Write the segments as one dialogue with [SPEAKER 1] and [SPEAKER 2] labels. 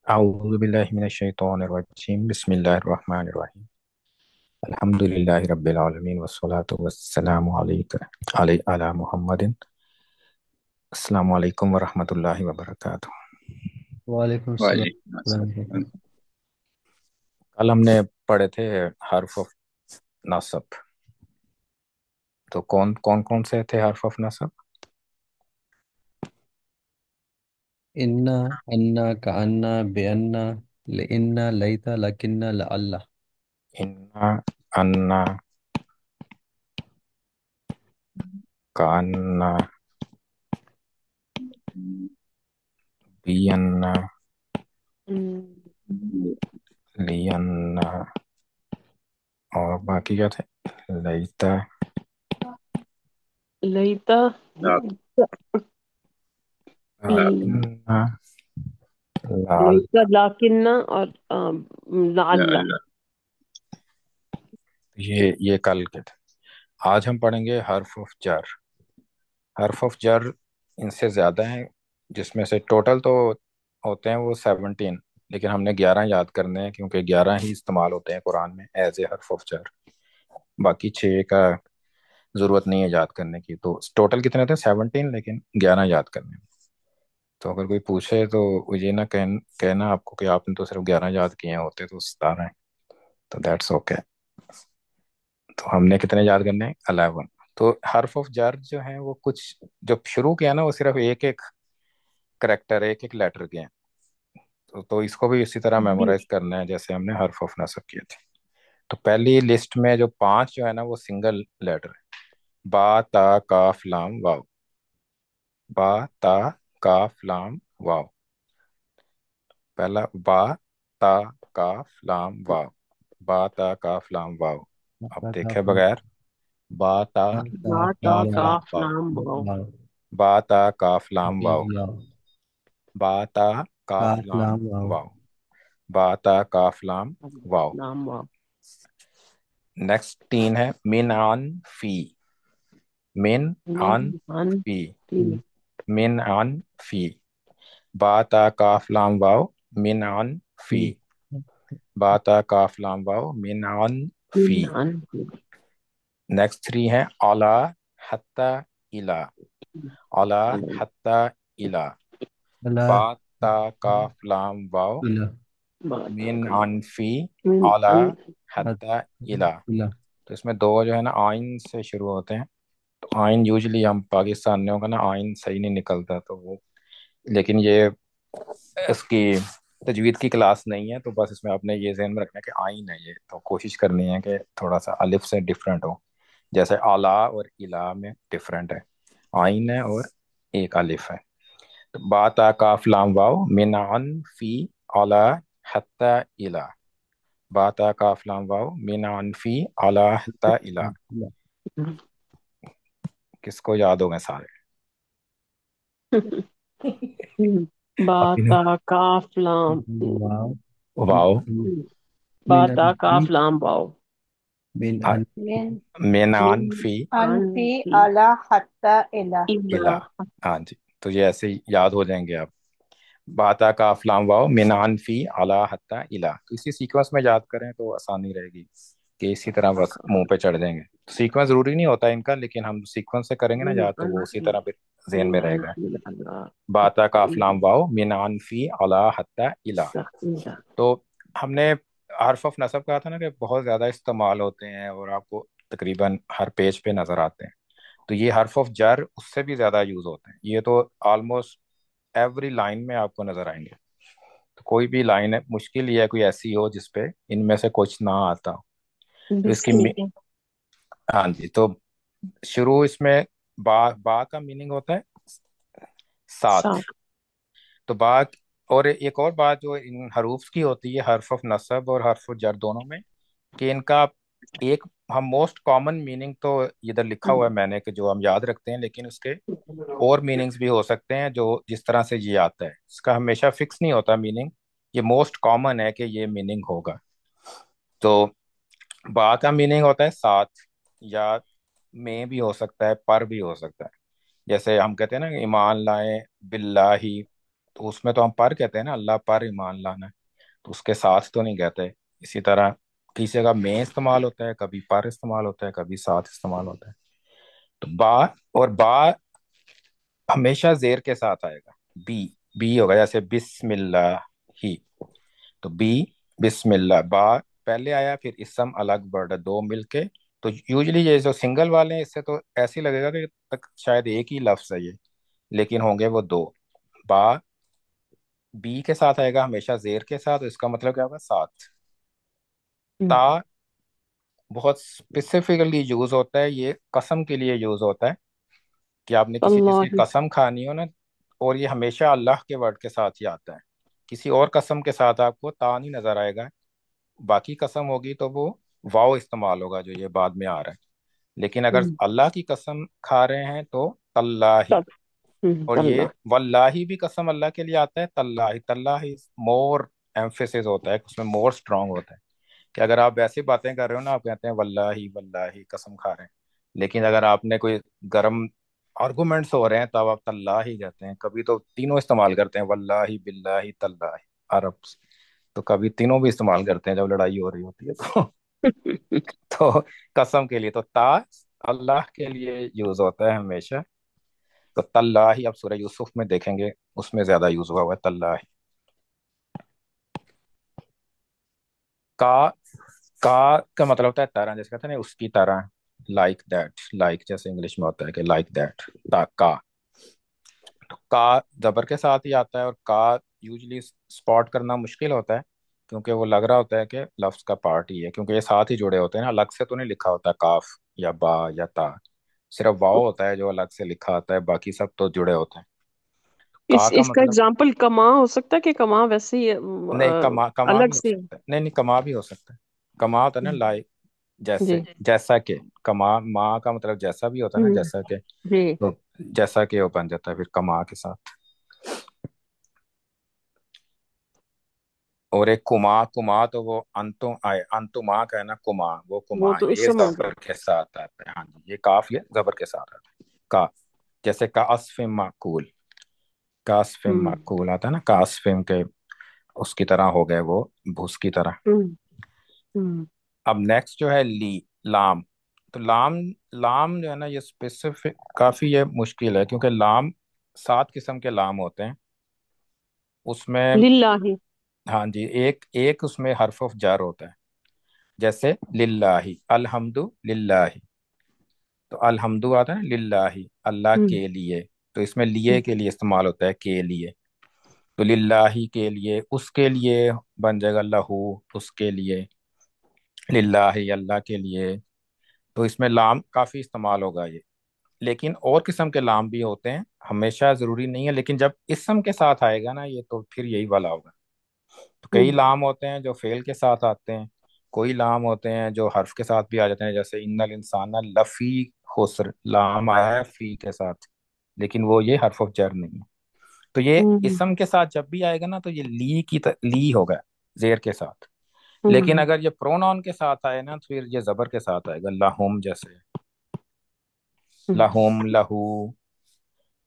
[SPEAKER 1] أعوذ بالله من الشيطان الرجيم بسم الله الرحمن الرحيم الحمد لله رب العالمين والصلاة والسلام على محمد. السلام علیکم ورحمۃ اللہ وبرکاتہ.
[SPEAKER 2] وعلیکم السلام
[SPEAKER 3] وعلیکم
[SPEAKER 2] ورحمۃ اللہ۔
[SPEAKER 3] السلام۔
[SPEAKER 1] کل ہم نے پڑھے تھے حرف آف نصب. تو کون سے تھے حرف آف نصب؟
[SPEAKER 2] انا، انا، کانا، بیانا، لإنا، لیتا، لکنا، لعلہ۔
[SPEAKER 1] انا، انا، کانا، بینا، لینا، اور باقی کیا تھے؟ لیتا،
[SPEAKER 4] لیتا،
[SPEAKER 1] لاکنہ، لعل.
[SPEAKER 4] لیتا لاکنہ اور لعل۔
[SPEAKER 1] یہ کل کے تھے. آج ہم پڑھیں گے حرف آف جر. حرف آف جر ان سے زیادہ ہیں، جس میں سے ٹوٹل تو ہوتے ہیں وہ 17، لیکن ہم نے 11 یاد کرنے ہیں کیونکہ 11 ہی استعمال ہوتے ہیں قرآن میں ایز اے حرف آف جر. باقی 6 کا ضرورت نہیں ہے یاد کرنے کی. تو ٹوٹل کتنے ہوتے ہیں؟ 17، لیکن 11 یاد کرنے ہیں. تو اگر کوئی پوچھے تو یہ نہ کہنا آپ کو کہ آپ نے تو صرف 11 یاد کیے ہوتے تو 17 ہیں. تو دیٹس اوکے. تو ہم نے کتنے یاد کرنے ہیں؟ 11. تو حرف آف جر جو ہیں وہ کچھ جو شروع کیا نا وہ صرف ایک ایک کریکٹر، ایک ایک لیٹر کے ہیں. تو اس کو بھی اسی طرح میمورائز کرنا ہے جیسے ہم نے حرف آف نصب کیے تھے. تو پہلی لسٹ میں جو 5 جو ہے نا وہ سنگل لیٹر ہے. با، تا، کاف، لام، واو. با، تا، کاف، لام، واو. پہلا با، تا، کاف، لام، واو. با، تا، کاف، لام، واو. اب دیکھے بغیر با، تا،
[SPEAKER 4] با تا
[SPEAKER 1] کاف، لام،
[SPEAKER 4] کاف
[SPEAKER 1] واو.
[SPEAKER 4] لام واو۔
[SPEAKER 1] با، تا، کاف، لام، واو.
[SPEAKER 2] واو،
[SPEAKER 1] با، تا، کاف،
[SPEAKER 2] کاف،
[SPEAKER 1] لام،
[SPEAKER 2] لام، واو۔
[SPEAKER 1] واو. با، تا، کاف، لام، واو.
[SPEAKER 4] لام واو۔
[SPEAKER 1] نیکسٹ 3 ہے من، عن، فی. من، عن،
[SPEAKER 4] ان
[SPEAKER 1] فی.
[SPEAKER 4] تین۔
[SPEAKER 1] من، عن، فی. با، تا، کاف، لام، واو. من، عن، فی. با، تا، کاف، لام، واو. من، عن، فی.
[SPEAKER 4] ان
[SPEAKER 1] نیکسٹ 3 ہے اعلی، حتی، الا. اعلی، حتی، الا.
[SPEAKER 2] اللہ،
[SPEAKER 1] با، تا، کاف، لام، واو.
[SPEAKER 2] اللہ،
[SPEAKER 1] من، عن، فی.
[SPEAKER 4] من
[SPEAKER 1] اعلی،
[SPEAKER 4] ان
[SPEAKER 1] حتی، الا.
[SPEAKER 2] اللہ۔
[SPEAKER 1] تو اس میں 2 جو ہے نا آئین سے شروع ہوتے ہیں. تو آئین یوزلی ہم پاکستانیوں کا نا آئین صحیح نہیں نکلتا تو وہ، لیکن یہ اس کی تجوید کی کلاس نہیں ہے، تو بس اس میں آپ نے یہ ذہن میں رکھنا ہے کہ آئین ہے یہ. تو کوشش کرنی ہے کہ تھوڑا سا الف سے ڈفرینٹ ہو، جیسے اعلیٰ اور الا میں ڈفرینٹ ہے، آئین ہے اور ایک الف ہے. تو با، تا، کاف، لام، واو. من، عن، فی. اعلیٰ، حتی، الا. با، تا، کاف، لام، واو. من، عن، فی. اعلیٰ، حتی، الا. کس کو یاد ہو گئے سارے؟
[SPEAKER 4] با
[SPEAKER 1] باقی نے
[SPEAKER 4] تا کاف لام،
[SPEAKER 2] واو،
[SPEAKER 1] واو.
[SPEAKER 4] با
[SPEAKER 2] من
[SPEAKER 4] تا
[SPEAKER 2] انفی،
[SPEAKER 4] کاف لام واو۔
[SPEAKER 2] من انفی،
[SPEAKER 1] من، عن،
[SPEAKER 4] من
[SPEAKER 1] فی.
[SPEAKER 5] انفی
[SPEAKER 4] ان
[SPEAKER 5] اعلی حتی الا۔
[SPEAKER 1] الا.
[SPEAKER 4] الا۔
[SPEAKER 1] ہاں جی، تو یہ ایسے ہی یاد ہو جائیں گے آپ. باتا کا افلام واؤ، من، عن، فی، اعلیٰ، حتی، الا. تو اسی سیکوینس میں یاد کریں تو آسانی رہے گی کہ اسی طرح بس منہ پہ چڑھ جائیں گے. سیکوینس ضروری نہیں ہوتا ان کا، لیکن ہم سیکوینس سے کریں گے نا
[SPEAKER 4] من
[SPEAKER 1] یاد تو
[SPEAKER 4] ان
[SPEAKER 1] وہ اسی
[SPEAKER 4] فی،
[SPEAKER 1] طرح پھر ذہن
[SPEAKER 4] من
[SPEAKER 1] میں رہے
[SPEAKER 4] ان
[SPEAKER 1] گا.
[SPEAKER 4] فی اللہ
[SPEAKER 1] باتا کا
[SPEAKER 4] حتی
[SPEAKER 1] افلام واؤ، من، عن، فی، اعلیٰ، حتی، الا.
[SPEAKER 4] الا۔
[SPEAKER 1] تو ہم نے حرف آف نصب کہا تھا نا کہ بہت زیادہ استعمال ہوتے ہیں اور آپ کو تقریباً ہر پیج پہ نظر آتے ہیں. تو یہ حرف آف جر اس سے بھی زیادہ یوز ہوتے ہیں. یہ تو آلموسٹ ایوری لائن میں آپ کو نظر آئیں گے. تو کوئی بھی لائن ہے، مشکل یہ ہے کوئی ایسی ہو جس پہ ان میں سے کچھ نہ آتا ہو. تو اس کی ہاں جی، تو شروع اس میں با کا میننگ ہوتا ہے ساتھ.
[SPEAKER 4] ساتھ۔
[SPEAKER 1] تو با، اور ایک اور بات جو ان حروف کی ہوتی ہے حرف آف نصب اور حرف جر دونوں میں، کہ ان کا ایک ہم موسٹ کامن میننگ تو ادھر لکھا ہوا ہے میں نے کہ جو ہم یاد رکھتے ہیں، لیکن اس کے اور میننگز بھی ہو سکتے ہیں جو جس طرح سے یہ آتا ہے. اس کا ہمیشہ فکس نہیں ہوتا میننگ، یہ موسٹ کامن ہے کہ یہ میننگ ہوگا. تو با کا میننگ ہوتا ہے ساتھ، یا میں بھی ہو سکتا ہے، پر بھی ہو سکتا ہے. جیسے ہم کہتے ہیں نا کہ ایمان لائیں باللہ، تو اس میں تو ہم پر کہتے ہیں نا، اللہ پر ایمان لانا ہے، تو اس کے ساتھ تو نہیں کہتے. اسی طرح کسی جگہ میں استعمال ہوتا ہے، کبھی پر استعمال ہوتا ہے، کبھی ساتھ استعمال ہوتا ہے. تو با، اور با ہمیشہ زیر کے ساتھ آئے گا. بی، بی ہوگا جیسے بسم اللہ ہی، تو بی، بسم اللہ، با پہلے آیا، پھر اسم الگ ورڈ دو مل کے. تو یوزلی یہ جو سنگل والے ہیں اس سے تو ایسے ہی لگے گا کہ تک شاید ایک ہی لفظ ہے یہ، لیکن ہوں گے وہ دو. با بی کے ساتھ آئے گا ہمیشہ زیر کے ساتھ، اس کا مطلب کیا ہوگا؟ ساتھ. تا بہت اسپیسیفکلی یوز ہوتا ہے، یہ قسم کے لیے یوز ہوتا ہے کہ آپ نے کسی چیز کی
[SPEAKER 4] اللہ.
[SPEAKER 1] قسم کھانی ہو نا، اور یہ ہمیشہ اللہ کے ورڈ کے ساتھ ہی آتا ہے. کسی اور قسم کے ساتھ آپ کو تا نہیں نظر آئے گا. باقی قسم ہوگی تو وہ واو استعمال ہوگا جو یہ بعد میں آ رہا ہے. لیکن اگر اللہ کی قسم کھا رہے ہیں تو تاللہ.
[SPEAKER 4] تب.
[SPEAKER 1] اور یہ
[SPEAKER 4] اللہ.
[SPEAKER 1] واللہ بھی قسم اللہ کے لیے آتا ہے. تاللہ، تاللہ مور ایمفیسس ہوتا ہے، اس میں مور اسٹرانگ ہوتا ہے کہ اگر آپ ویسی باتیں کر رہے ہو نا، آپ کہتے ہیں واللہ واللہ قسم کھا رہے ہیں، لیکن اگر آپ نے کوئی گرم آرگومنٹس ہو رہے ہیں تب آپ تاللہ کہتے ہیں. کبھی تو تینوں استعمال کرتے ہیں، واللہ باللہ تاللہ. عرب تو کبھی تینوں بھی استعمال کرتے ہیں جب لڑائی ہو رہی ہوتی ہے تو تو قسم کے لیے تو تا اللہ کے لیے یوز ہوتا ہے ہمیشہ. تو تاللہ اب سورہ یوسف میں دیکھیں گے، اس میں زیادہ یوز ہوا ہوا ہے تاللہ. کا، کا مطلب ہوتا ہے طرح، جیسے کہتے ہیں نا اس کی طرح، لائک دیٹ، لائک جیسے انگلش میں ہوتا ہے کہ لائک دیٹ. کا، تو کا زبر کے ساتھ ہی آتا ہے، اور کا یوزلی اسپاٹ کرنا مشکل ہوتا ہے کیونکہ وہ لگ رہا ہوتا ہے کہ لفظ کا پارٹ ہی ہے، کیونکہ یہ ساتھ ہی جڑے ہوتے ہیں نا، الگ سے تو نہیں لکھا ہوتا کاف یا با یا تا. صرف واؤ ہوتا ہے جو الگ سے لکھا ہوتا ہے، باقی سب تو جڑے ہوتے ہیں. کا کا
[SPEAKER 4] اس کا
[SPEAKER 1] مطلب،
[SPEAKER 4] اگزامپل کما ہو سکتا ہے کہ کما ویسے ہی
[SPEAKER 1] نہیں کما، کما
[SPEAKER 4] الگ
[SPEAKER 1] بھی ہو
[SPEAKER 4] سے.
[SPEAKER 1] سکتا ہے، نہیں نہیں کما بھی ہو سکتا ہے. کما ہوتا ہے نا لائک، جیسے،
[SPEAKER 4] جی.
[SPEAKER 1] جیسا کہ. کما ماں کا مطلب جیسا بھی ہوتا ہے نا، جیسا کہ.
[SPEAKER 4] جی.
[SPEAKER 1] تو جیسا کہ وہ بن جاتا ہے پھر کما کے ساتھ. اور ایک کما، کما تو وہ انتم آئے، انتما کا ہے نا کما، وہ
[SPEAKER 4] وہ
[SPEAKER 1] کما
[SPEAKER 4] تو
[SPEAKER 1] یہ
[SPEAKER 4] اسم ہو گیا.
[SPEAKER 1] زبر کے ساتھ آتا ہے. ہاں جی، یہ کاف یہ زبر کے ساتھ آتا ہے. کا، جیسے کا اسفم معقول، کا اسفم
[SPEAKER 4] ہوں.
[SPEAKER 1] معقول آتا ہے نا، کا اسفم کے اس کی طرح ہو گئے وہ، بھوس کی طرح.
[SPEAKER 4] ہوں. ہوں.
[SPEAKER 1] اب نیکسٹ جو ہے لی، لام. تو لام، لام جو ہے نا یہ اسپیسیفک کافی یہ مشکل ہے کیونکہ لام 7 قسم کے لام ہوتے ہیں اس میں.
[SPEAKER 4] للہ.
[SPEAKER 1] ہاں جی، ایک ایک اس میں حرف آف جر ہوتا ہے، جیسے للہ، الحمد للہ. تو الحمد آتا ہے نا للہ، اللہ
[SPEAKER 4] ہوں.
[SPEAKER 1] کے لیے. تو اس میں لیے کے لیے استعمال ہوتا ہے، کے لیے. تو للہ کے لیے، اس کے لیے بن جائے گا لہو، اس کے لیے. للہ اللہ کے لیے. تو اس میں لام کافی استعمال ہوگا یہ. لیکن اور قسم کے لام بھی ہوتے ہیں، ہمیشہ ضروری نہیں ہے، لیکن جب اسم کے ساتھ آئے گا نا یہ تو پھر یہی والا ہوگا. تو کئی
[SPEAKER 4] ہوں.
[SPEAKER 1] لام ہوتے ہیں جو فعل کے ساتھ آتے ہیں، کوئی لام ہوتے ہیں جو حرف کے ساتھ بھی آ جاتے ہیں، جیسے ان الانسان لفی خسر، لام آیا ہے فی کے ساتھ، لیکن وہ یہ حرف آف جر نہیں ہے. تو یہ
[SPEAKER 4] ہوں.
[SPEAKER 1] اسم کے ساتھ جب بھی آئے گا نا تو یہ لی کی لی ہوگا زیر کے ساتھ. لیکن
[SPEAKER 4] ہوں.
[SPEAKER 1] اگر یہ پروناؤن کے ساتھ آئے نا تو پھر یہ زبر کے ساتھ آئے گا، لہم جیسے،
[SPEAKER 4] ہوں.
[SPEAKER 1] لہم، لہو،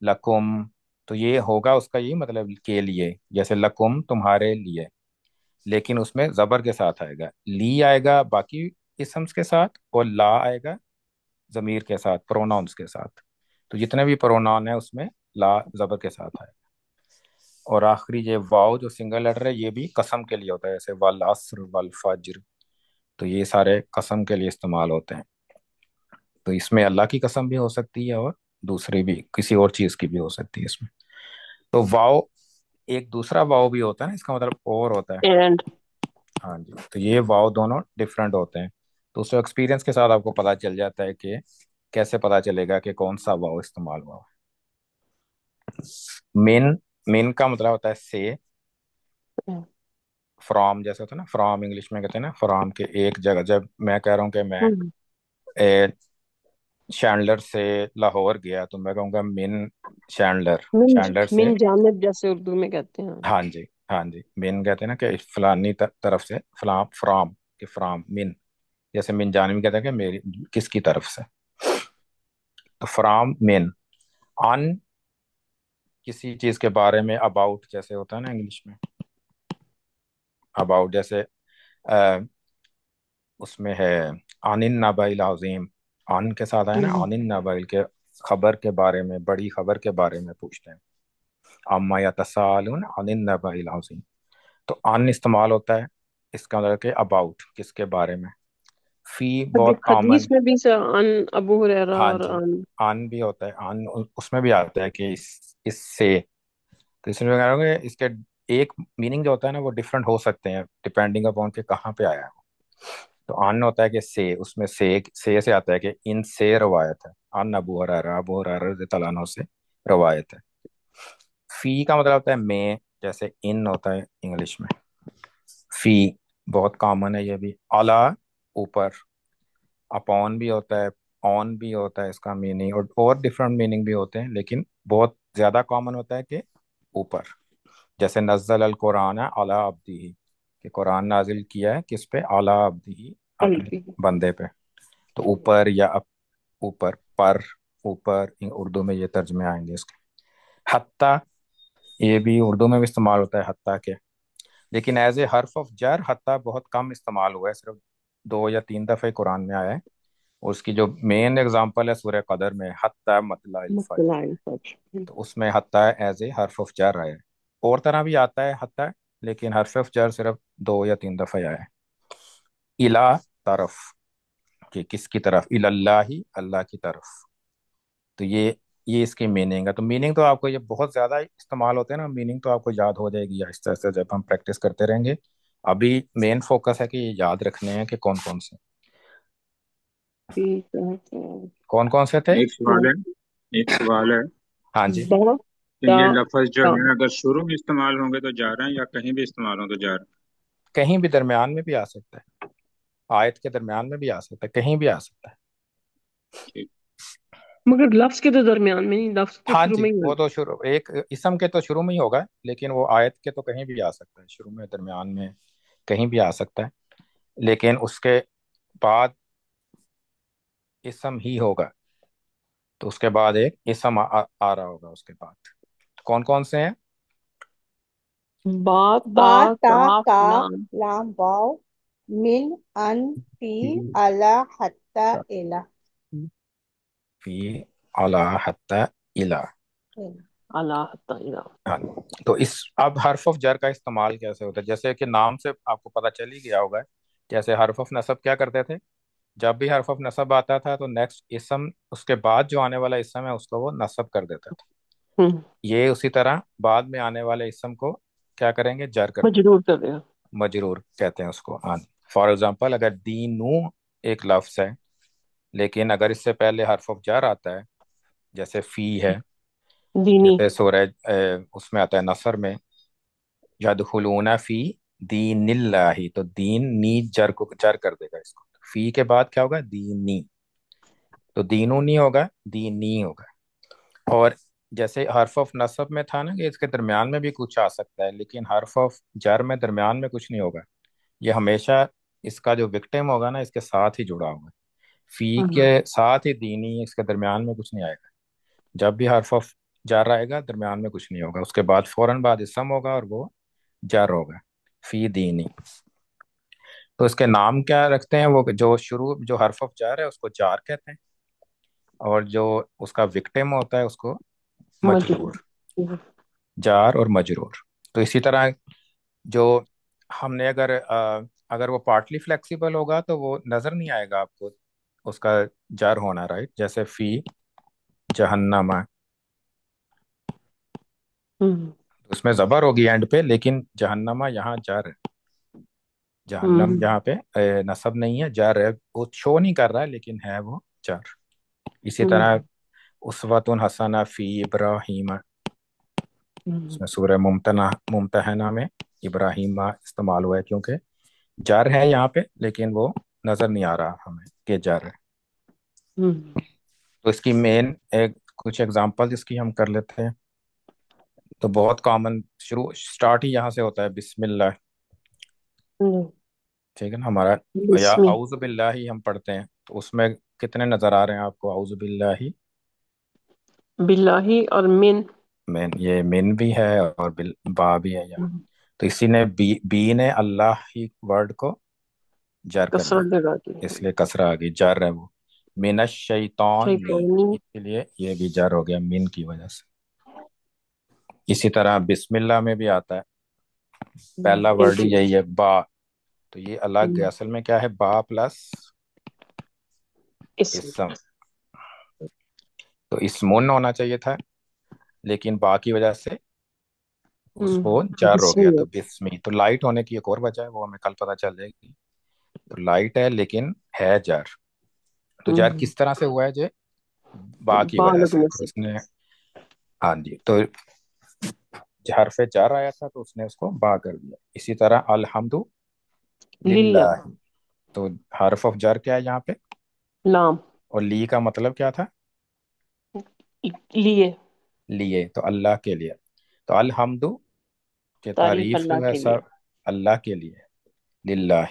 [SPEAKER 1] لکم. تو یہ ہوگا اس کا یہ مطلب کے لیے، جیسے لکم تمہارے لیے، لیکن اس میں زبر کے ساتھ آئے گا. لی آئے گا باقی اسمس کے ساتھ، اور لا آئے گا ضمیر کے ساتھ، پروناؤنس کے ساتھ. تو جتنے بھی پروناؤن ہیں اس میں لا زبر کے ساتھ آئے گا. اور آخری یہ واؤ جو سنگل لیٹر ہے یہ بھی قسم کے لیے ہوتا ہے، جیسے والعصر والفجر. تو یہ سارے قسم کے لیے استعمال ہوتے ہیں. تو اس میں اللہ کی قسم بھی ہو سکتی ہے، اور دوسری بھی کسی اور چیز کی بھی ہو سکتی ہے اس میں. تو واؤ ایک دوسرا واؤ بھی ہوتا ہے نا، اس کا مطلب اور ہوتا ہے.
[SPEAKER 4] اینڈ.
[SPEAKER 1] ہاں جی، تو یہ واؤ دونوں ڈفرینٹ ہوتے ہیں. تو اس ایکسپیرینس کے ساتھ آپ کو پتا چل جاتا ہے کہ کیسے پتا چلے گا کہ کون سا واؤ استعمال ہوا. مین، مین کا مطلب ہوتا ہے سے. فرام جیسے ہوتا ہے نا، فرام انگلش میں کہتے ہیں نا، فرام کے ایک جگہ. جب میں کہہ رہا ہوں کہ میں شینڈلر سے لاہور گیا تو میں کہوں گا من شینڈلر،
[SPEAKER 4] من.
[SPEAKER 1] شینڈلر سے.
[SPEAKER 4] من جانب جیسے اردو میں کہتے ہیں.
[SPEAKER 1] ہاں جی، ہاں جی، من کہتے ہیں نا کہ فلانی طرف سے، فلاں فرام، کہ فرام من. جیسے من جانب میں کہتے ہیں کہ میری کس کی طرف سے. تو فرام من. ان کسی چیز کے بارے میں اباؤٹ جیسے ہوتا ہے نا انگلش میں اباؤٹ، جیسے اس میں ہے عن النبأ العظیم، عن کے ساتھ آیا نا، عن النبأ کے خبر کے بارے میں، بڑی خبر کے بارے میں پوچھتے ہیں، عما یتساءلون عن النبأ العظیم، تو عن استعمال ہوتا ہے اس کا مطلب کہ اباؤٹ، کس کے بارے میں۔ فی بہت کامن،
[SPEAKER 4] حدیث میں بھی ان ابو ہریرہ
[SPEAKER 1] ہاں
[SPEAKER 4] اور
[SPEAKER 1] جی،
[SPEAKER 4] ان
[SPEAKER 1] عن بھی ہوتا ہے، عن اس میں بھی آتا ہے کہ اس سے، تو اس میں کہہ رہا ہوں کہ اس کے ایک میننگ جو ہوتا ہے نا وہ ڈفرینٹ ہو سکتے ہیں ڈپینڈنگ اپون کہ کہاں پہ آیا ہے۔ تو ان ہوتا ہے کہ سے، اس میں سے آتا ہے کہ ان سے روایت ہے، ان ابو ہریرہ رضی اللہ عنہ سے روایت ہے۔ فی کا مطلب ہوتا ہے میں، جیسے ان ہوتا ہے انگلش میں، فی بہت کامن ہے یہ بھی، اعلی اوپر، اپون بھی ہوتا ہے، آن بھی ہوتا ہے اس کا میننگ، اور ڈفرینٹ میننگ بھی ہوتے ہیں، لیکن بہت زیادہ کامن ہوتا ہے کہ اوپر، جیسے نزل القرآن علی عبدہ، کہ قرآن نازل کیا ہے کس پہ، علی عبدہ، اپنے
[SPEAKER 4] قلبی۔
[SPEAKER 1] بندے پہ، تو اوپر یا اوپر، پر، اوپر، اردو میں یہ ترجمے آئیں گے اس کے۔ حتیٰ، یہ بھی اردو میں بھی استعمال ہوتا ہے حتیٰ کے، لیکن ایز اے حرف آف جر حتیٰ بہت کم استعمال ہوا ہے، صرف 2 یا 3 دفعہ قرآن میں آیا ہے۔ اس کی جو مین اگزامپل ہے سورہ قدر میں، حتیٰ مطلع الفجر،
[SPEAKER 4] مطلع الفجر۔
[SPEAKER 1] تو اس میں حتیٰ ایز اے حرف آف جر آیا ہے، اور طرح بھی آتا ہے حتیٰ، لیکن حرف آف جر صرف 2 یا 3 دفعہ آیا ہے۔ الا، طرف، کہ کس کی طرف، اللہ، اللہ کی طرف، تو یہ اس کی میننگ ہے۔ تو میننگ تو آپ کو یہ بہت زیادہ استعمال ہوتے ہیں نا، میننگ تو آپ کو یاد ہو جائے گی آہستہ آہستہ جب ہم پریکٹس کرتے رہیں گے۔ ابھی مین فوکس ہے کہ یہ یاد رکھنے ہیں کہ کون کون سے،
[SPEAKER 4] ٹھیک ہے۔
[SPEAKER 1] کون کون سے تھے۔
[SPEAKER 3] ایک سوال ہے
[SPEAKER 1] ہاں جی،
[SPEAKER 4] با
[SPEAKER 3] کہ
[SPEAKER 4] تا
[SPEAKER 3] یہ لفظ جو
[SPEAKER 4] تا۔
[SPEAKER 3] ہے اگر شروع میں استعمال ہوں گے تو جا رہے ہیں، یا کہیں بھی استعمال ہوں تو جا رہے
[SPEAKER 1] کہیں بھی درمیان میں بھی آ سکتا ہے، آیت کے درمیان میں بھی آ سکتا ہے، کہیں بھی آ سکتا ہے۔
[SPEAKER 3] ہیں؟
[SPEAKER 4] مگر لفظ کے تو درمیان میں نہیں، لفظ تو
[SPEAKER 1] ہاں
[SPEAKER 4] شروع
[SPEAKER 1] جی،
[SPEAKER 4] میں ہی
[SPEAKER 1] وہ تو شروع، ایک اسم کے تو شروع میں ہی ہوگا، لیکن وہ آیت کے تو کہیں بھی آ سکتا ہے، شروع میں، درمیان میں، کہیں بھی آ سکتا ہے، لیکن اس کے بعد اسم ہی ہوگا، تو اس کے بعد ایک اسم آ رہا ہوگا اس کے بعد۔ کون کون سے ہیں؟
[SPEAKER 4] با تا
[SPEAKER 5] با تا
[SPEAKER 4] کاف
[SPEAKER 5] کاف
[SPEAKER 4] لام۔
[SPEAKER 5] لام واو من ان فی الا حتی الا۔
[SPEAKER 1] فی، علی، حتی، الی۔
[SPEAKER 4] اللہ تعالیٰ۔
[SPEAKER 1] ہاں، تو اب حرف آف جر کا استعمال کیسے ہوتا ہے، جیسے کہ نام سے آپ کو پتہ چل ہی گیا ہوگا، جیسے حرف آف نصب کیا کرتے تھے، جب بھی حرف آف نصب آتا تھا تو نیکسٹ اسم، اس کے بعد جو آنے والا اسم ہے اس کو وہ نصب کر دیتا تھا۔ یہ اسی طرح بعد میں آنے والے اسم کو کیا کریں گے، جر کر دیں گے،
[SPEAKER 4] مجرور کر دیا۔
[SPEAKER 1] مجرور کہتے ہیں اس کو۔ ہاں، فار ایگزامپل اگر دینو ایک لفظ ہے، لیکن اگر اس سے پہلے حرف آف جر آتا ہے، جیسے فی ہے،
[SPEAKER 4] دینی۔
[SPEAKER 1] جیسے سورہ اس میں آتا ہے نصر میں، یدخلون فی دین اللہ، تو دین نی جر کو جر کر دے گا اس کو، فی کے بعد کیا ہوگا، دینی، تو دینو نہیں ہوگا، دینی ہوگا۔ اور جیسے حرف آف نصب میں تھا نا کہ اس کے درمیان میں بھی کچھ آ سکتا ہے، لیکن حرف آف جر میں درمیان میں کچھ نہیں ہوگا، یہ ہمیشہ اس کا جو وکٹم ہوگا نا اس کے ساتھ ہی جڑا ہوگا، فی کے ساتھ ہی دینی، اس کے درمیان میں کچھ نہیں آئے گا۔ جب بھی حرف آف جر آئے گا درمیان میں کچھ نہیں ہوگا، اس کے بعد فوراً بعد اسم ہوگا اور وہ جر ہوگا، فی دینی۔ تو اس کے نام کیا رکھتے ہیں، وہ جو شروع جو حرف آف جر ہے اس کو جار کہتے ہیں، اور جو اس کا وکٹم ہوتا ہے اس کو مجرور،
[SPEAKER 4] مجرور۔
[SPEAKER 1] جار اور مجرور۔ تو اسی طرح جو ہم نے اگر وہ پارٹلی فلیکسیبل ہوگا تو وہ نظر نہیں آئے گا آپ کو اس کا جار ہونا، رائٹ، جیسے فی جہنم، اس میں زبر ہوگی اینڈ پہ، لیکن جہنما یہاں جار ہے، جہنم یہاں پہ نصب نہیں ہے، جار ہے، وہ شو نہیں کر رہا ہے لیکن ہے وہ جار۔ اسی طرح اسوۃ حسنہ فی ابراہیم، اس میں سورہ ممتحنہ میں ابراہیم استعمال ہوا ہے کیونکہ جار ہے یہاں پہ، لیکن وہ نظر نہیں آ رہا ہمیں کہ جار ہے۔ تو اس کی مین کچھ ایگزامپل اس کی ہم کر لیتے ہیں۔ تو بہت کامن سٹارٹ ہی یہاں سے ہوتا ہے، بسم اللہ، ٹھیک ہے نا ہمارا، یا
[SPEAKER 4] بسمی۔
[SPEAKER 1] اعوذ باللہ ہم پڑھتے ہیں، تو اس میں کتنے نظر آ رہے ہیں آپ کو، اعوذ باللہ،
[SPEAKER 4] باللہ اور من۔
[SPEAKER 1] یہ من بھی ہے اور با بھی ہے یہاں. تو اسی نے بی نے اللہ ہی ورڈ کو جر کر
[SPEAKER 4] کسرت
[SPEAKER 1] دیا،
[SPEAKER 4] لگا دی
[SPEAKER 1] اس لیے کسرہ آ گئی، جر ہے وہ. من الشیطان
[SPEAKER 4] شیطانی.
[SPEAKER 1] اس لیے یہ بھی جر ہو گیا من کی وجہ سے. اسی طرح بسم اللہ میں بھی آتا ہے، پہلا ورڈ ہی یہی ہے با. تو یہ الگ ہے، اصل میں کیا ہے، با پلس
[SPEAKER 4] اسم.
[SPEAKER 1] اسم. تو اسمون ہونا چاہیے تھا، لیکن با کی وجہ سے اس کو جر ہو گیا. تو
[SPEAKER 4] بسمیت.
[SPEAKER 1] بسمی، تو لائٹ ہونے کی ایک اور وجہ ہے، وہ ہمیں کل پتہ چل جائے گی. تو لائٹ ہے لیکن ہے جر. تو جر کس طرح سے ہوا ہے جے؟ با کی
[SPEAKER 4] با
[SPEAKER 1] وجہ سے.
[SPEAKER 4] لگنے
[SPEAKER 1] تو
[SPEAKER 4] سے.
[SPEAKER 1] اس نے، ہاں جی، تو حرف جر آیا تھا تو اس نے اس کو با کر دیا. اسی طرح الحمد
[SPEAKER 4] للہ.
[SPEAKER 1] للہ. تو حرف آف جر کیا ہے یہاں پہ؟
[SPEAKER 4] لام.
[SPEAKER 1] اور لی کا مطلب کیا تھا؟
[SPEAKER 4] لیے.
[SPEAKER 1] لیے. تو اللہ کے لیے. تو الحمد کہ
[SPEAKER 4] تعریف
[SPEAKER 1] تعریف
[SPEAKER 4] اللہ
[SPEAKER 1] جو ہے
[SPEAKER 4] کے لیے.
[SPEAKER 1] سب اللہ کے لیے. للہ.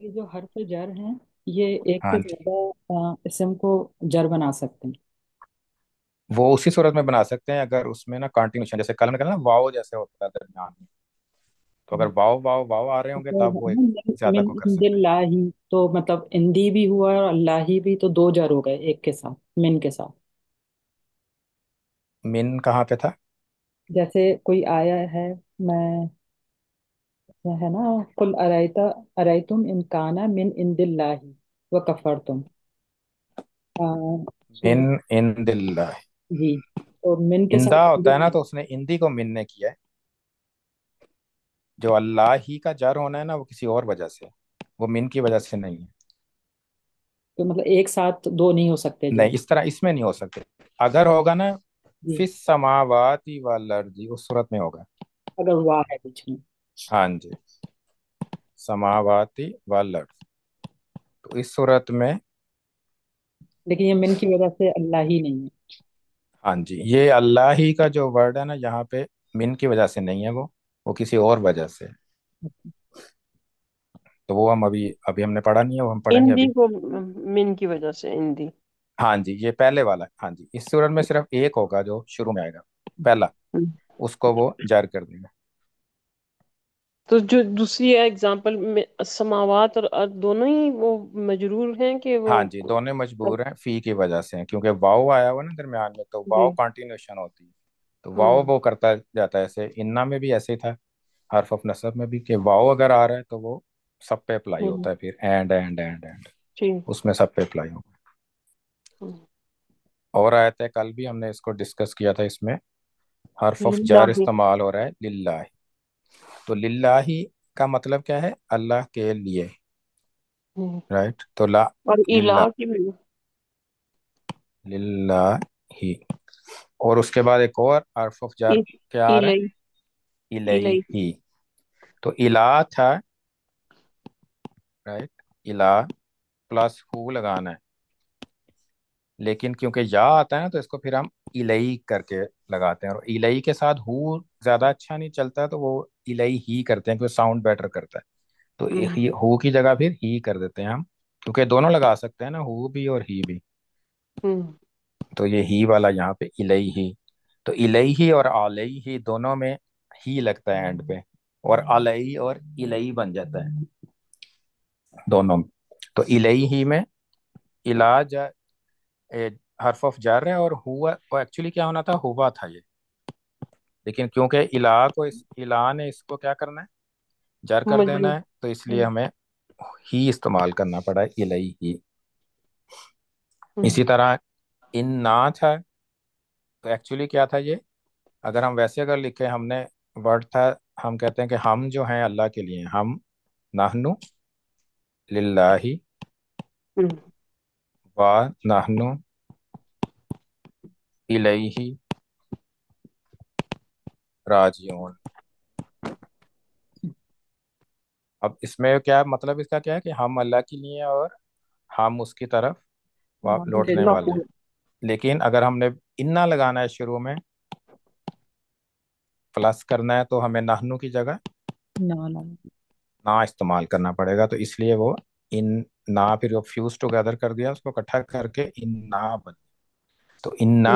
[SPEAKER 6] یہ جو حرف جر ہیں یہ ایک
[SPEAKER 1] ہاں
[SPEAKER 6] سے
[SPEAKER 1] جی،
[SPEAKER 6] زیادہ اسم کو جر بنا سکتے ہیں.
[SPEAKER 1] وہ اسی صورت میں بنا سکتے ہیں اگر اس میں نا کنٹینیوشن، جیسے کل میں کہا نا واؤ جیسے ہوتا ہے درمیان میں. تو اگر واؤ واؤ واؤ آ رہے ہوں گے
[SPEAKER 6] تو
[SPEAKER 1] تب وہ ایک زیادہ
[SPEAKER 6] من
[SPEAKER 1] کو کر
[SPEAKER 6] عند
[SPEAKER 1] سکتے ہیں.
[SPEAKER 6] اللہ ہی، تو مطلب اندی بھی ہوا اور اللہ ہی بھی، تو دو جر ہو گئے ایک کے ساتھ، من کے ساتھ.
[SPEAKER 1] من کہاں پہ تھا؟
[SPEAKER 6] جیسے کوئی آیا ہے، میں ہے نا، قل ارایتم ان کان من عند اللہ وکفرتم.
[SPEAKER 1] من
[SPEAKER 6] سورہ.
[SPEAKER 1] عند اللہ.
[SPEAKER 6] جی. تو من کے
[SPEAKER 1] اندا
[SPEAKER 6] ساتھ
[SPEAKER 1] ہوتا ہے نا، تو اس نے اندی کو من نے کیا ہے. جو اللہ ہی کا جر ہونا ہے نا وہ کسی اور وجہ سے، وہ من کی وجہ سے نہیں ہے.
[SPEAKER 6] تو مطلب ایک ساتھ دو نہیں ہو سکتے جر.
[SPEAKER 1] نہیں، اس طرح اس میں نہیں ہو سکتے. اگر ہوگا نا
[SPEAKER 6] جی.
[SPEAKER 1] فی السماوات والارض، اس صورت میں ہوگا.
[SPEAKER 6] اگر واہ ہے بیچ میں.
[SPEAKER 1] ہاں جی، سماواتی والارض. تو اس صورت میں،
[SPEAKER 6] لیکن یہ من کی وجہ سے اللہ ہی نہیں ہے.
[SPEAKER 1] ہاں جی، یہ اللہ ہی کا جو ورڈ ہے نا یہاں پہ من کی وجہ سے نہیں ہے، وہ کسی اور وجہ سے. تو وہ ہم ابھی ہم نے پڑھا نہیں ہے، وہ ہم پڑھیں گے
[SPEAKER 4] اندی
[SPEAKER 1] ابھی.
[SPEAKER 4] کو من کی وجہ سے اندی.
[SPEAKER 1] ہاں جی، یہ پہلے والا ہے. ہاں جی، اس صورت میں صرف ایک ہوگا جو شروع میں آئے گا، پہلا. اس کو وہ جار کر دیں گے.
[SPEAKER 4] تو جو دوسری ایگزامپل میں سماوات اور ارض دونوں ہی وہ مجرور ہیں کہ وہ.
[SPEAKER 1] ہاں جی، دونوں مجبور ہیں فی کی وجہ سے، کیونکہ واؤ آیا ہوا نا درمیان میں، تو
[SPEAKER 4] جی.
[SPEAKER 1] واؤ کنٹینیوشن ہوتی ہے. تو واؤ وہ کرتا جاتا ہے. ایسے انا میں بھی ایسے ہی تھا، حرف آف نصب میں بھی، کہ واؤ اگر آ رہا ہے تو وہ سب پہ اپلائی ہوتا ہے. پھر اینڈ اینڈ اینڈ اینڈ،
[SPEAKER 4] جی.
[SPEAKER 1] اس میں سب پہ اپلائی ہوگا. اور آیت ہے، کل بھی ہم نے اس کو ڈسکس کیا تھا. اس میں حرف آف
[SPEAKER 4] للہ.
[SPEAKER 1] جار استعمال ہو رہا ہے للہ. تو للہ کا مطلب کیا ہے؟ اللہ کے لیے. رائٹ. تو لا،
[SPEAKER 4] اور الہ
[SPEAKER 1] للہ،
[SPEAKER 4] کی بھی.
[SPEAKER 1] للہ ہی. اور اس کے بعد ایک اور حرف آف جار کیا آ رہا
[SPEAKER 4] الی.
[SPEAKER 1] ہے؟
[SPEAKER 4] الی.
[SPEAKER 1] الیہ. تو الہ تھا، رائٹ. الہ پلس ہو لگانا ہے، لیکن کیونکہ یا آتا ہے نا تو اس کو پھر ہم الیہ کر کے لگاتے ہیں. اور الیہ کے ساتھ ہو زیادہ اچھا نہیں چلتا، تو وہ الیہ ہی کرتے ہیں کیونکہ ساؤنڈ بیٹر کرتا ہے. تو ہو کی جگہ پھر ہی کر دیتے ہیں ہم، کیونکہ دونوں لگا سکتے ہیں نا، ہو بھی اور ہی بھی. تو یہ ہی والا یہاں پہ الیہ. تو الیہ اور علیہ دونوں میں ہی لگتا ہے اینڈ پہ، اور علیہ اور الیہ بن جاتا ہے دونوں میں. تو الیہ میں علاج حرف آف جر ہے، اور ہوا ایکچولی کیا ہونا تھا، ہوا تھا یہ. لیکن کیونکہ الہ کو الہ نے اس کو کیا کرنا ہے، جر کر
[SPEAKER 4] مجرور.
[SPEAKER 1] دینا ہے، تو اس لیے ہمیں ہی استعمال کرنا پڑا ہے، الیہ ہی. اسی طرح ان نا تھا، تو ایکچولی کیا تھا یہ، اگر ہم ویسے اگر لکھیں، ہم نے ورڈ تھا، ہم کہتے ہیں کہ ہم جو ہیں اللہ کے لیے، ہم نحنو للہ و نحنو الیہ راجعون. اب اس میں کیا مطلب، اس کا کیا ہے کہ ہم اللہ کے لیے اور ہم اس کی طرف لوٹنے والے ہیں. لیکن اگر ہم نے انا لگانا ہے شروع میں، پلس کرنا ہے، تو ہمیں نحنو کی جگہ نا استعمال کرنا پڑے گا. تو اس لیے وہ ان نا پھر فیوز ٹوگیدر کر دیا، اس کو اکٹھا کر کے ان نا بن. تو ان نا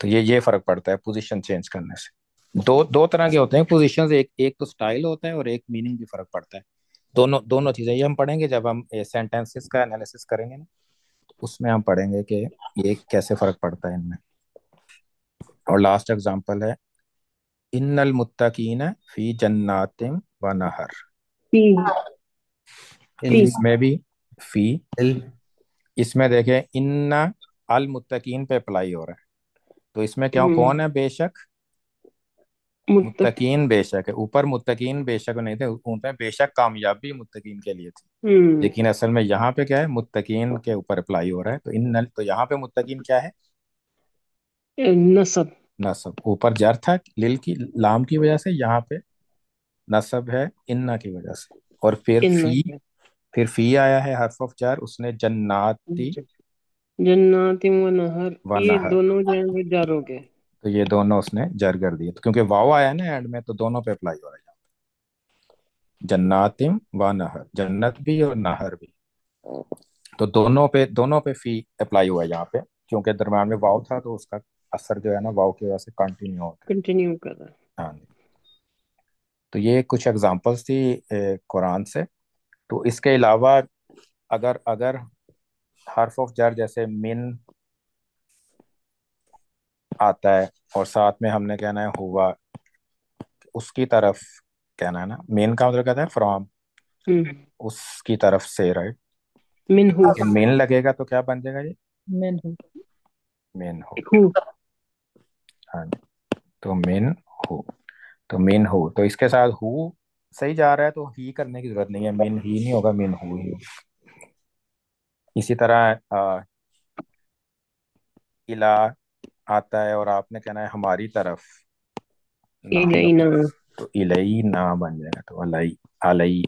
[SPEAKER 1] تو یہ فرق پڑتا ہے پوزیشن چینج کرنے سے. دو طرح کے ہوتے ہیں پوزیشنز، ایک تو سٹائل ہوتا ہے اور ایک میننگ بھی فرق پڑتا ہے. دونوں چیزیں یہ ہم پڑھیں گے جب ہم سینٹینسز کا انالیسس کریں گے نا، اس میں ہم پڑھیں گے کہ یہ کیسے فرق پڑتا ہے ان میں. اور لاسٹ اگزامپل ہے ان المتقین فی جنات و نہر.
[SPEAKER 4] فی فی
[SPEAKER 1] اس میں بھی فی،
[SPEAKER 2] ال
[SPEAKER 1] اس میں دیکھیں ان المتقین پہ اپلائی ہو رہا ہے، تو اس میں کیا
[SPEAKER 4] ہم،
[SPEAKER 1] کون ہے؟ بے شک
[SPEAKER 4] متقی
[SPEAKER 1] متقین، بے شک ہے اوپر، متقین بے شک نہیں تھے، اوپر بے شک کامیابی متقین کے لیے تھی.
[SPEAKER 4] ہم،
[SPEAKER 1] لیکن اصل میں یہاں پہ کیا ہے؟ متقین کے اوپر اپلائی ہو رہا ہے. تو یہاں پہ متقین کیا ہے؟
[SPEAKER 4] نصب
[SPEAKER 1] نصب. اوپر جر تھا لل کی لام کی وجہ سے، یہاں پہ نصب ہے اننا کی وجہ سے. اور
[SPEAKER 4] ان
[SPEAKER 1] پھر فی آیا ہے حرف آف جر، اس نے جناتی
[SPEAKER 4] جنات و نہر،
[SPEAKER 1] و
[SPEAKER 4] یہ
[SPEAKER 1] نہر،
[SPEAKER 4] دونوں جو ہیں وہ جار ہو گئے.
[SPEAKER 1] تو یہ دونوں اس نے جر کر دیے، تو کیونکہ واو آیا نا اینڈ میں، تو دونوں پہ اپلائی ہو رہا ہے. جناتم و نہر، جنت بھی اور نہر بھی، تو دونوں پہ فی اپلائی ہوا ہے یہاں پہ، کیونکہ درمیان میں واو تھا تو اس کا اثر جو ہے نا واو کی وجہ سے کنٹینیو ہوتا
[SPEAKER 4] کنٹینیو کر رہا ہے.
[SPEAKER 1] ہے. ہاں جی. تو یہ کچھ ایگزامپلس تھی قرآن سے. تو اس کے علاوہ اگر حرف آف جر جیسے من آتا ہے اور ساتھ میں ہم نے کہنا ہے ہوا، اس کی طرف کہنا ہے نا. مین کا مطلب کہتا ہے فرام،
[SPEAKER 4] ہم،
[SPEAKER 1] اس کی طرف سے، رائٹ.
[SPEAKER 4] منہ
[SPEAKER 1] مین لگے گا تو کیا بن جائے گا؟ یہ
[SPEAKER 6] من ہو.
[SPEAKER 1] مین ہو.
[SPEAKER 4] ہو
[SPEAKER 1] ہاں جی. تو مین ہو، تو مین ہو، تو اس کے ساتھ ہو صحیح جا رہا ہے تو ہی کرنے کی ضرورت نہیں ہے، مین ہی نہیں ہوگا، مین ہو ہی ہوگا. اسی طرح الہ آتا ہے اور آپ نے کہنا ہے ہماری طرف نہ،
[SPEAKER 4] الینا.
[SPEAKER 1] تو الہی نہ بن جائے گا، تو علی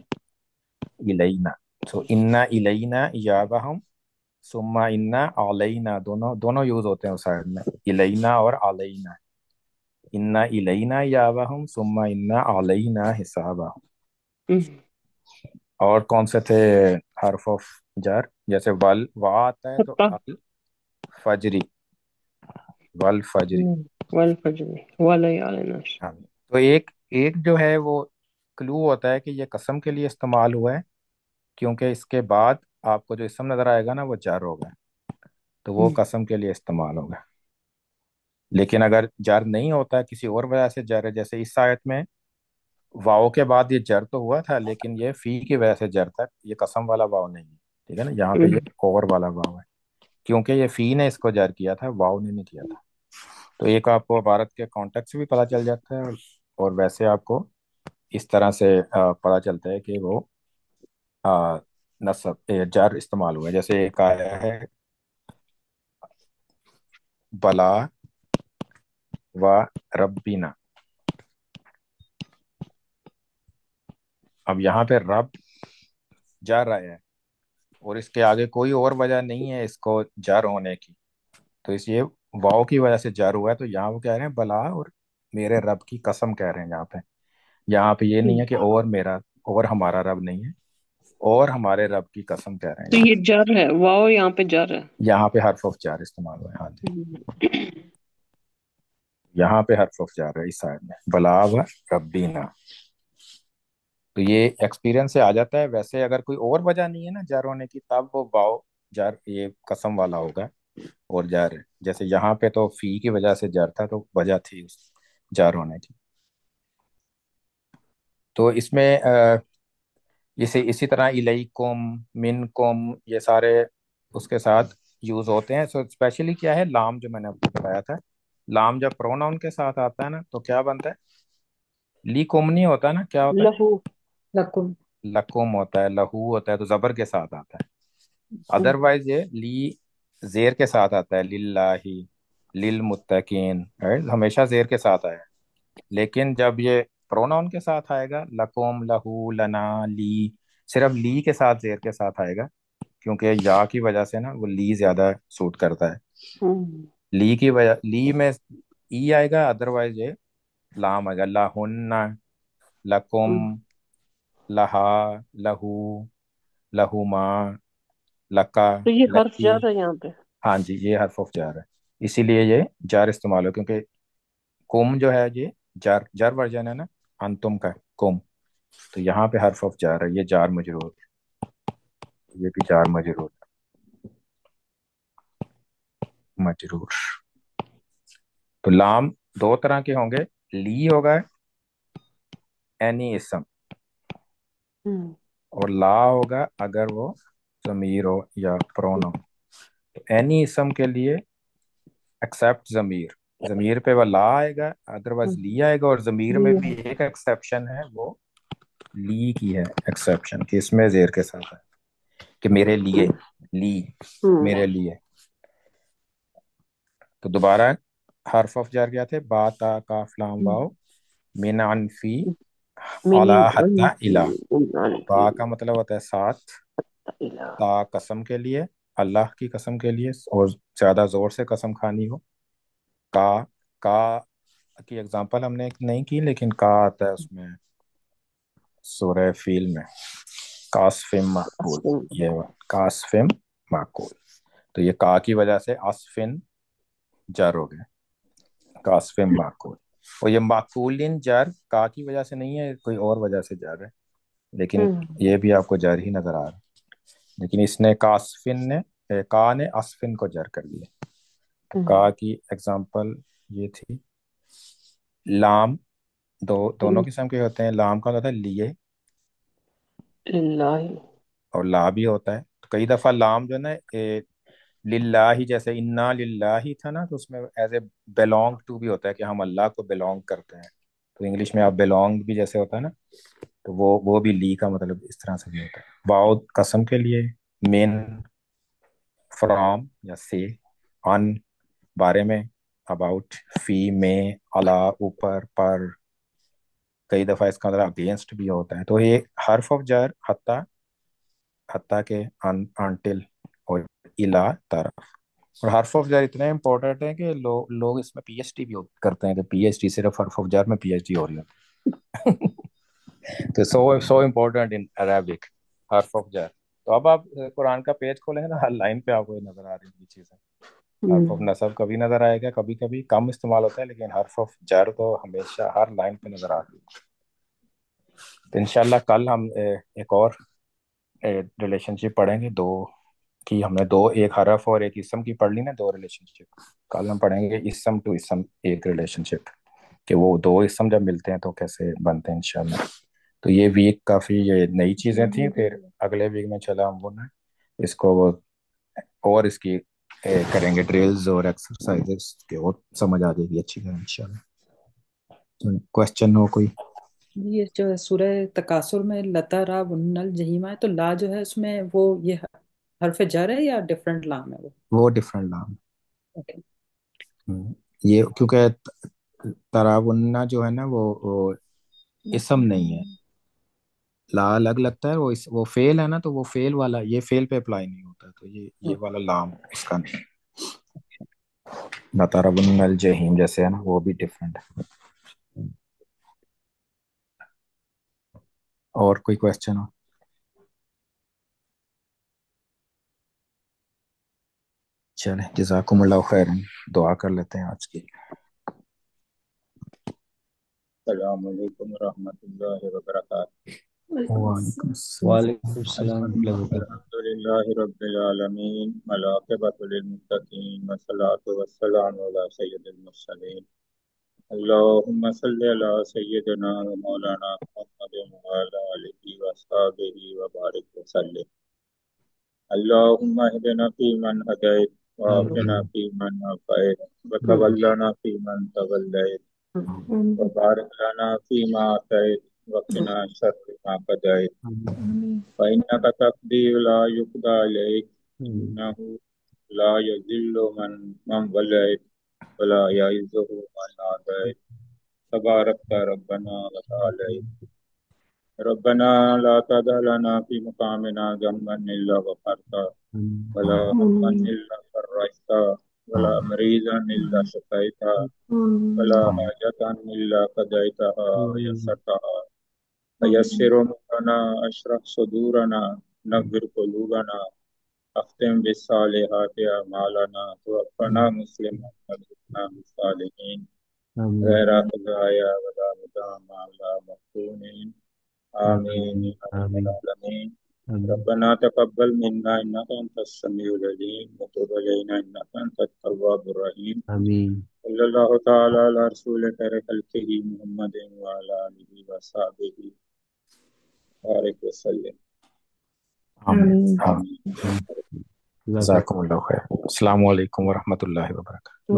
[SPEAKER 1] الینا. سو انا الینا ایابہم ثم انا علینا، دونوں یوز ہوتے ہیں اس سائڈ میں، الینا اور علینا. انا الینا ایابہم ثم انا علینا حسابہم.
[SPEAKER 4] ہم،
[SPEAKER 1] اور کون سے تھے حرف آف جر؟ جیسے ول وا آتا ہے تو
[SPEAKER 4] حتیٰ
[SPEAKER 1] الفجری، والفجری.
[SPEAKER 4] والفجر ولیالین.
[SPEAKER 1] ہاں. تو ایک جو ہے وہ کلو ہوتا ہے کہ یہ قسم کے لیے استعمال ہوا ہے، کیونکہ اس کے بعد آپ کو جو اسم نظر آئے گا نا وہ جر ہوگا، تو وہ قسم کے لیے استعمال ہوگا. لیکن اگر جر نہیں ہوتا ہے کسی اور وجہ سے جر ہے، جیسے اس آیت میں واؤ کے بعد یہ جر تو ہوا تھا لیکن یہ فی کی وجہ سے جر تھا، یہ قسم والا واؤ نہیں ہے. ٹھیک ہے نا، یہاں پہ یہ اوور والا واؤ ہے، کیونکہ یہ فی نے اس کو جر کیا تھا، واؤ نے نہیں کیا تھا. تو ایک آپ کو عبارت کے کانٹیکٹ سے بھی پتہ چل جاتا ہے، اور ویسے آپ کو اس طرح سے پتہ چلتا ہے کہ وہ نصب جر استعمال ہوا ہے. جیسے ایک آیا ہے بلا و ربینا. اب یہاں پہ رب جر آیا ہے اور اس کے آگے کوئی اور وجہ نہیں ہے اس کو جر ہونے کی، تو اس یہ واؤ کی وجہ سے جر ہوا ہے. تو یہاں وہ کہہ رہے ہیں بلا اور میرے رب کی قسم کہہ رہے ہیں. یہاں پہ یہ نہیں ہے کہ اور ہمارا رب نہیں ہے، اور ہمارے رب کی قسم کہہ رہے ہیں.
[SPEAKER 4] تو یہ جر ہے، واو یہاں پہ جر ہے.
[SPEAKER 1] یہاں پہ حرف آف جر استعمال ہوا ہے. ہاں جی،
[SPEAKER 4] ہم،
[SPEAKER 1] یہاں پہ حرف آف جر ہے اس سائڈ میں، بلا و ربینا. تو یہ ایکسپیرینس سے آ جاتا ہے. ویسے اگر کوئی اور وجہ نہیں ہے نا جر ہونے کی، تب وہ واؤ جر یہ قسم والا ہوگا اور جر. جیسے یہاں پہ تو فی کی وجہ سے جر تھا، تو وجہ تھی اس جر ہونے کی. تو اس میں اسی طرح الیکم، منکم، یہ سارے اس کے ساتھ یوز ہوتے ہیں. سو اسپیشلی کیا ہے، لام جو میں نے آپ کو بتایا تھا، لام جب پروناؤن کے ساتھ آتا ہے نا تو کیا بنتا ہے؟ لیکم نہیں ہوتا نا، کیا ہوتا
[SPEAKER 4] لہو.
[SPEAKER 6] لکم.
[SPEAKER 1] ہے؟ لکم ہوتا ہے، لہو ہوتا ہے، تو زبر کے ساتھ آتا ہے. ادروائز یہ لی زیر کے ساتھ آتا ہے، للہ، للمتقین، ہمیشہ زیر کے ساتھ آیا ہے. لیکن جب یہ پروناؤن کے ساتھ آئے گا، لکم، لہو، لنا، لی، صرف لی کے ساتھ زیر کے ساتھ آئے گا، کیونکہ یا کی وجہ سے نا وہ لی زیادہ سوٹ کرتا ہے.
[SPEAKER 4] ہم،
[SPEAKER 1] لی کی وجہ، لی میں ای آئے گا، ادروائز یہ لام آئے گا. لہن، لکم، لہا، لہو، لہما، لکا،
[SPEAKER 4] تو یہ حرف
[SPEAKER 1] لکی.
[SPEAKER 4] جر ہے یہاں پہ.
[SPEAKER 1] ہاں جی، یہ حرف آف جار ہے. اسی لیے یہ جار استعمال ہو، کیونکہ کم جو ہے یہ جار جار ورژن ہے نا انتم کا کم، تو یہاں پہ حرف آف جار ہے، یہ جار مجرور، یہ بھی جار مجرور مجرور۔ تو لام دو طرح کے ہوں گے، لی ہوگا اینی اسم،
[SPEAKER 4] ہوں
[SPEAKER 1] اور لا ہوگا اگر وہ ضمیر ہو یا پرونو۔ تو اینی اسم کے لیے ایکسیپٹ ضمیر، ضمیر پہ وہ لا آئے گا، ادروائز لی آئے گا، اور ضمیر میں بھی ایک ایکسیپشن ہے، وہ لی کی ہے ایکسیپشن، کہ اس میں زیر کے ساتھ ہے کہ میرے لیے، لی میرے لیے۔ تو دوبارہ حرف آف جار کیا تھے؟ با تا کاف لام واو، من عن فی علا حتی الا۔ با کا مطلب ہوتا ہے ساتھ، تا قسم کے لیے، اللہ کی قسم کے لیے، اور زیادہ زور سے قسم کھانی ہو۔ کا کی اگزامپل ہم نے نہیں کی، لیکن کا آتا ہے اس میں سورہ فیل میں، کاسفم معقول، یہ کاسفم معقول۔ تو یہ کا کی وجہ سے اسفن جر ہو گئے، کاسفم معقول۔ اور یہ معقولین جر کا کی وجہ سے نہیں ہے، کوئی اور وجہ سے جر ہے، لیکن یہ بھی آپ کو جر ہی نظر آ رہا ہے، لیکن اس نے کاسفن نے کا نے اسفن کو جر کر دیا۔ کا کی ایگزامپل یہ تھی۔ لام دونوں قسم کے ہوتے ہیں، لام کا ہوتا ہے لیے، اور لا بھی ہوتا ہے۔ تو کئی دفعہ لام جو ہے نا للہ، جیسے انا للہ تھا نا، تو اس میں ایز اے بیلونگ ٹو بھی ہوتا ہے کہ ہم اللہ کو بیلونگ کرتے ہیں، تو انگلش میں آپ بیلونگ بھی جیسے ہوتا ہے نا، تو وہ بھی لی کا مطلب اس طرح سے بھی ہوتا ہے۔ واؤ قسم کے لیے، من فرام یا سے، ان بارے میں، اباؤٹ، فی میں، علا اوپر، پر، کئی دفعہ اس کا مطلب اگینسٹ بھی ہوتا ہے۔ تو یہ حرف آف جر حتیٰ کے، انٹل، اور الا طرف۔ اور حرف آف جر اتنے امپورٹنٹ ہیں کہ لوگ اس میں پی ایچ ڈی بھی کرتے ہیں، کہ پی ایچ ڈی صرف حرف آف جر میں پی ایچ ڈی ہو رہی ہے۔ تو سو امپورٹنٹ ان عربک حرف آف جر۔ تو اب آپ قرآن کا پیج کھولیں گے نا، ہر لائن پہ آپ کو نظر آ رہی ہے چیزیں۔ حرف آف نصب کبھی نظر آئے گا، کبھی کبھی کم استعمال ہوتا ہے، لیکن حرف آف جر تو ہمیشہ ہر لائن پہ نظر آ رہی ہے۔ تو انشاءاللہ کل ہم ایک اور ریلیشن شپ پڑھیں گے، دو کی ہم نے ایک حرف اور ایک اسم کی پڑھ لی نا، دو ریلیشن شپ۔ کل ہم پڑھیں گے اسم ٹو اسم ایک ریلیشن شپ، کہ وہ دو اسم جب ملتے ہیں تو کیسے بنتے ہیں انشاءاللہ۔ تو یہ ویک کافی یہ نئی چیزیں تھیں، پھر اگلے ویک میں چلا ہم وہ نا اس کو اور اس کی کریں گے ڈرلز اور ایکسرسائزز، کہ اور سمجھ آ جائے گی اچھی طرح انشاءاللہ۔ کوشچن ہو کوئی؟
[SPEAKER 6] یہ جو ہے سورہ تکاثر میں لتا را ون الجحیم ہے، تو لا جو ہے اس میں وہ یہ حرف جر ہے یا ڈفرنٹ لام ہے
[SPEAKER 1] وہ ڈفرنٹ لام،
[SPEAKER 6] اوکے۔
[SPEAKER 1] یہ کیونکہ تراونا جو ہے نا وہ اسم نہیں ہے، لا الگ لگتا ہے، وہ فعل ہے نا، تو وہ فعل والا یہ فعل پہ اپلائی نہیں ہوتا، تو یہ والا لام اس کا نہیں۔ لترون الجحیم جیسے ہے نا، وہ بھی ڈفرنٹ ہے۔ اور کوئی کوشچن ہو؟ چلیں جزاکم اللہ خیر، دعا کر لیتے ہیں آج کی۔
[SPEAKER 3] السلام علیکم ورحمۃ اللہ وبرکاتہ۔
[SPEAKER 1] وعلیکم السلام۔
[SPEAKER 2] وعلیکم السلام ورحمۃ اللہ وبرکاتہ۔
[SPEAKER 3] الحمد للہ رب العالمین، والعاقبۃ للمتقین، والصلاۃ والسلام علی سید المرسلین، اللہم صلی علی سیدنا و مولانا محمد وعلی آلہ وصحبہ وبارک وسلم۔ اللہم اہدنا فیمن ہدیت، وعافنا فیمن عافیت، وتولنا فیمن تولیت، وبارک لنا فیما اعطیت، وقنا شر ما قضیت، فإنک تقضی ولا یقضى علیک، انہ لا یذل من ولیت ولا یعز من عادیت، تبارکت ربنا وتعالیت۔ ربنا لا تدع لنا في مقامنا ذنبا إلا غفرته، ولا هما إلا فرجته، ولا مريضا إلا شفيته، ولا حاجة إلا قضيتها ويسرتها، فيسر أمورنا، اشرح صدورنا، نور قلوبنا، اختم بالصالحات اعمالنا توفنا مسلما وارزقنا بالصالحین غیر خزایا ولا مدام ولا مفتونین آمین یا رب العالمین ربنا تقبل منا انك انت السميع العليم وتب علينا انك انت التواب الرحيم صلی اللہ تعالی علی رسول خیر خلقہ محمد وعلی آلہ وصحبہ بارک وسلم
[SPEAKER 1] آمین
[SPEAKER 6] آمین
[SPEAKER 1] جزاکم اللہ خیر. السلام علیکم ورحمۃ اللہ وبرکاتہ.